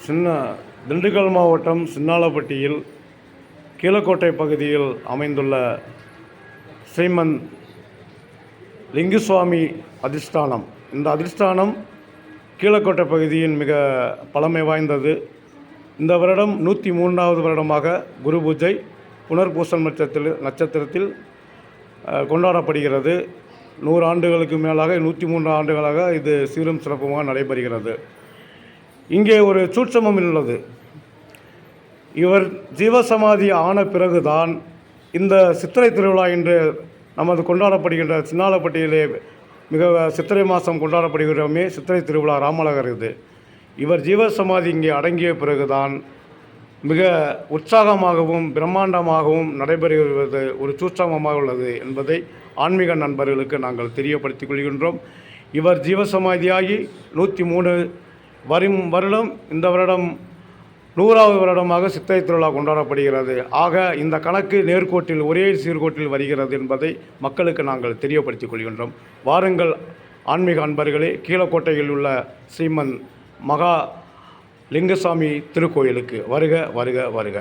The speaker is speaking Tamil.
சின்ன திண்டுக்கல் மாவட்டம் சின்னாளப்பட்டியில் கீழக்கோட்டை பகுதியில் அமைந்துள்ள ஸ்ரீமன் லிங்குசுவாமி அதிஷ்டானம். இந்த அதிஷ்டானம் கீழக்கோட்டை பகுதியின் மிக பழமை வாய்ந்தது. இந்த வருடம் 103வது வருடமாக குரு பூஜை புனர்பூசம் நட்சத்திரத்தில் கொண்டாடப்படுகிறது. 100 ஆண்டுகளுக்கு மேலாக 103 ஆண்டுகளாக இது சீரும் சிறப்புமாக நடைபெறுகிறது. இங்கே ஒரு சூட்சமம் உள்ளது. இவர் ஜீவசமாதி ஆன பிறகுதான் இந்த சித்திரை திருவிழா என்று நமது கொண்டாடப்படுகின்ற சின்னாளப்பட்டியிலே மிக சித்திரை மாதம் கொண்டாடப்படுகிறோமே சித்திரை திருவிழா ராமலகர் இது. இவர் ஜீவசமாதி இங்கே அடங்கிய பிறகுதான் மிக உற்சாகமாகவும் பிரம்மாண்டமாகவும் நடைபெறுகிறது ஒரு சூட்சமமாக உள்ளது என்பதை ஆன்மீக நண்பர்களுக்கு நாங்கள் தெரியப்படுத்திக் கொள்கின்றோம். இவர் ஜீவசமாதியாகி 103 வரும் வருடம் இந்த வருடம் 100வது வருடமாக சித்திரை திருவிழா கொண்டாடப்படுகிறது. ஆக இந்த கணக்கு நேர்கோட்டில் ஒரே சீர்கோட்டில் வருகிறது என்பதை மக்களுக்கு நாங்கள் தெரியப்படுத்திக் கொள்கின்றோம். வாருங்கள் ஆன்மீக அன்பர்களே, கீழக்கோட்டையில் உள்ள ஸ்ரீமன் மகா லிங்குசாமி திருக்கோயிலுக்கு வருக வருக வருக.